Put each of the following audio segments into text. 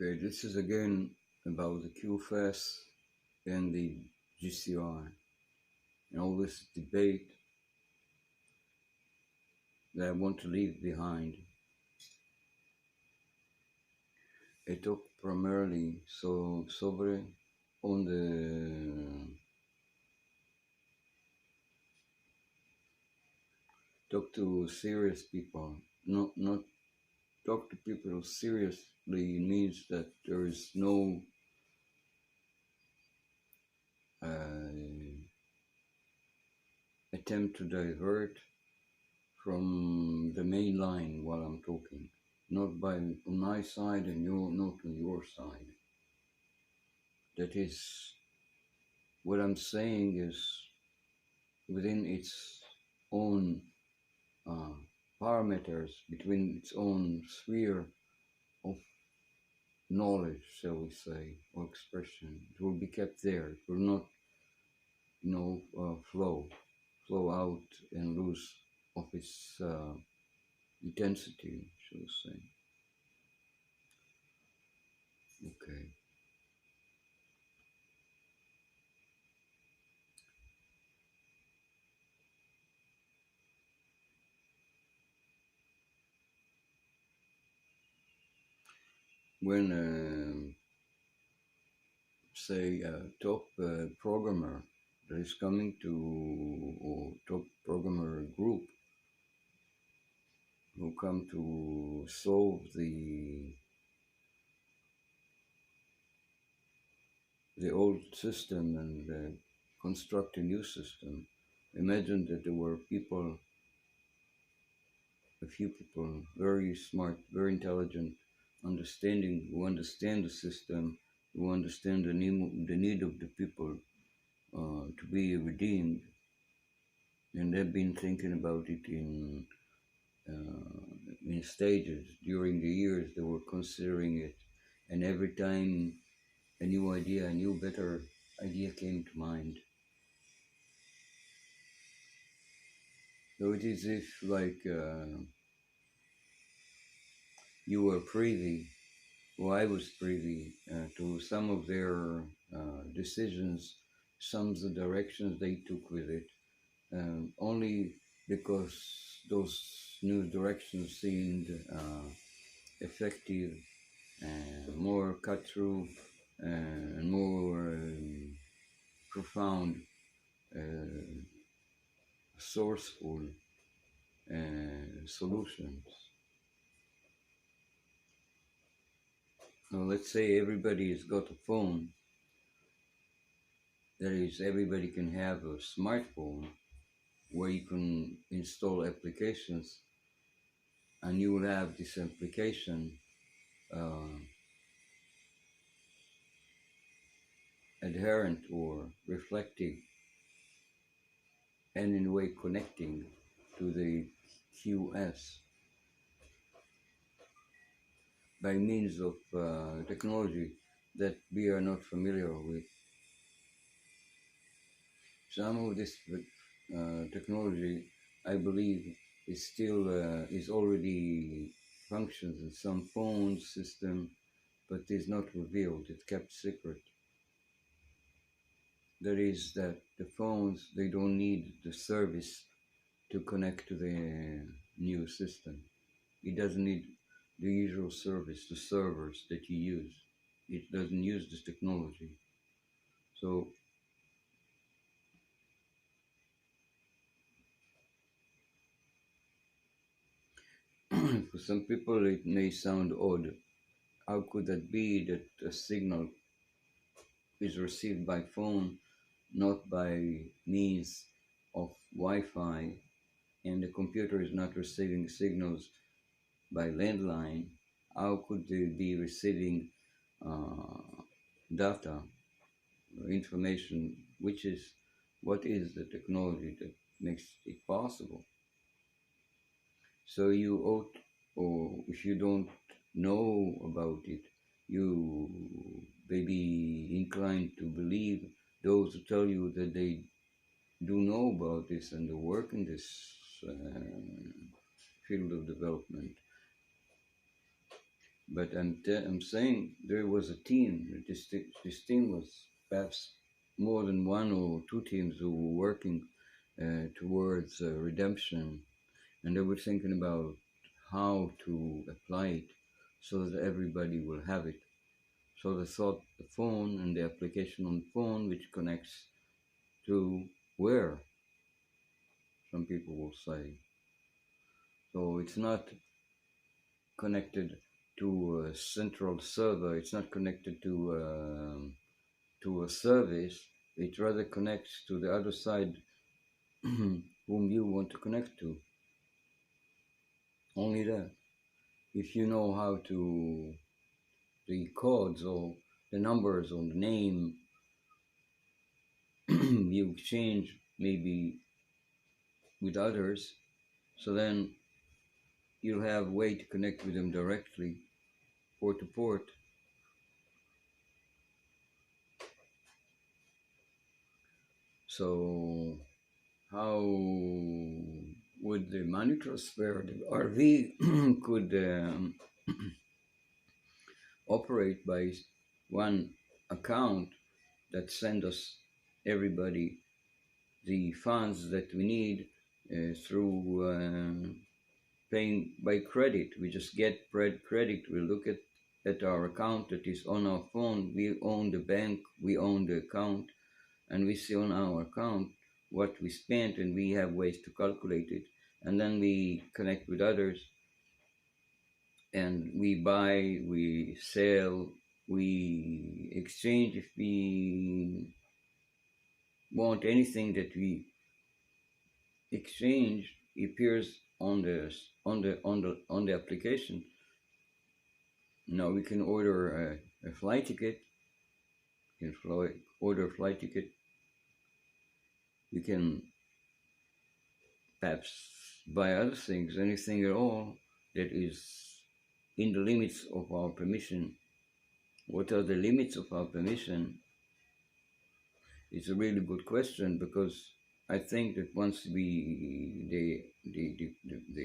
Okay, this is again about the QFS and the GCI and all this debate that I want to leave behind. I talk primarily sobre on the talk to serious people, not talk to people seriously means that there is no attempt to divert from the main line while I'm talking, not by on my side and not on your side. That is, what I'm saying is within its own parameters, between its own sphere of knowledge, shall we say, or expression. It will be kept there. It will not, flow out and lose of its intensity, shall we say. Okay. When, say, a top programmer that is coming to, or top programmer group who come to solve the old system and construct a new system. Imagine that there were people, a few people, very smart, very intelligent, who understand the system, who understand the need of the people to be redeemed, and they've been thinking about it in stages. During the years, they were considering it, and every time a new idea, a new, better idea came to mind. So it is if, like, you were privy, or I was privy to some of their decisions, some of the directions they took with it, only because those new directions seemed effective and more cut through and more profound, sourceful solutions. Now, let's say everybody has got a phone. That is, everybody can have a smartphone where you can install applications, and you will have this application adherent or reflecting and in a way connecting to the QS by means of technology that we are not familiar with. Some of this technology, I believe, is already functions in some phone system, but is not revealed. It's kept secret. That is that the phones, they don't need the service to connect to the new system. It doesn't need the usual service, the servers that you use. It doesn't use this technology. So for some people it may sound odd. How could that be that a signal is received by phone, not by means of Wi-Fi, and the computer is not receiving signals by landline? How could they be receiving data or information? What is the technology that makes it possible? So you ought, or if you don't know about it, you may be inclined to believe those who tell you that they do know about this and they work in this field of development. But I'm saying there was a team. This team was perhaps more than one or two teams who were working towards redemption, and they were thinking about how to apply it so that everybody will have it. So they thought the phone and the application on the phone, which connects to where, some people will say. So it's not connected to a central server. It's not connected to a service. It rather connects to the other side whom you want to connect to. Only that. If you know how to the codes or the numbers or the name you exchange maybe with others, so then you'll have a way to connect with them directly, port to port. So how would the money transfer, the RV could operate by one account that send us everybody the funds that we need through paying by credit. We just get credit. We look at our account that is on our phone. We own the bank, we own the account, and we see on our account what we spent, and we have ways to calculate it. And then we connect with others, and we buy, we sell, we exchange if we want anything that we exchange appears on the application. Now we can order a flight ticket. You can order a flight ticket. You can perhaps buy other things, anything at all that is in the limits of our permission. What are the limits of our permission? It's a really good question, because I think that once the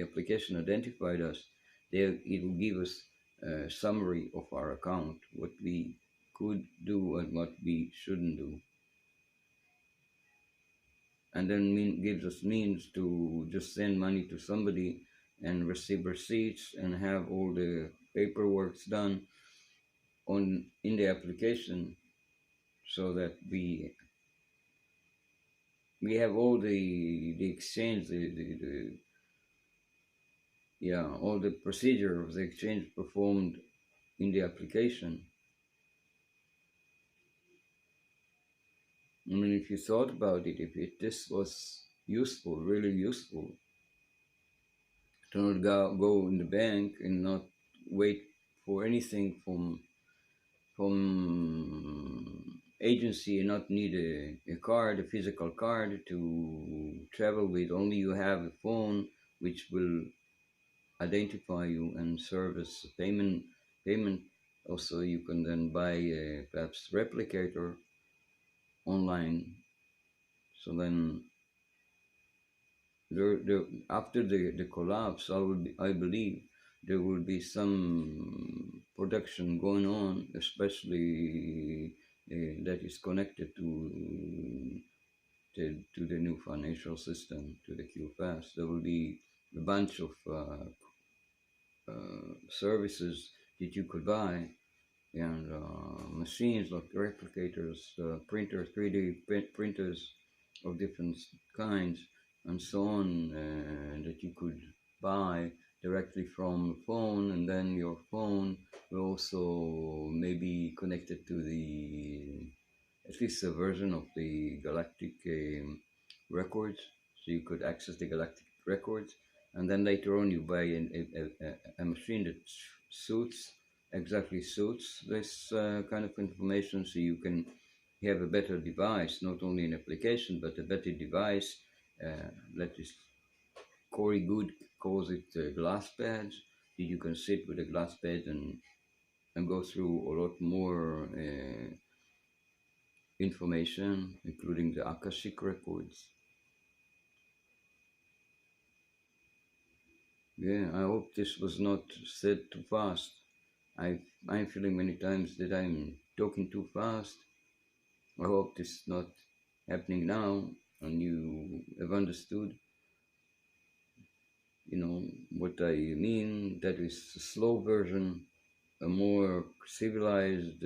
application identified us, it will give us a summary of our account, what we could do and what we shouldn't do, and then gives us means to just send money to somebody and receive receipts and have all the paperwork done in the application, so that we have all the exchange, all the procedure of the exchange performed in the application. I mean, if you thought about it, if this was useful, really useful, to not go in the bank and not wait for anything from agency, and not need a card, a physical card to travel with. Only you have a phone which will identify you and serve as payment. Also, you can then buy perhaps replicator online. So then after the collapse, I believe there will be some production going on, especially that is connected to the new financial system, to the QFS. There will be a bunch of services that you could buy, and machines like replicators, printers, 3D printers of different kinds, and so on, that you could buy directly from the phone, and then your phone will also maybe connected to at least a version of the galactic records, so you could access the galactic records, and then later on you buy a machine that exactly suits this kind of information, so you can have a better device, not only an application, but a better device. Let us Corey Good calls it glass pads. You can sit with a glass pad and go through a lot more information, including the Akashic records. Yeah, I hope this was not said too fast. I'm feeling many times that I'm talking too fast. I hope this is not happening now, and you have understood, what I mean. That is a slow version, a more civilized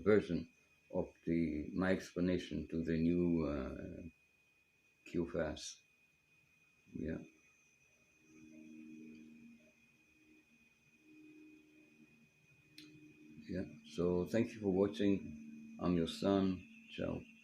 version of the my explanation to the new QFS. Yeah, yeah. So thank you for watching. I'm your son. Ciao.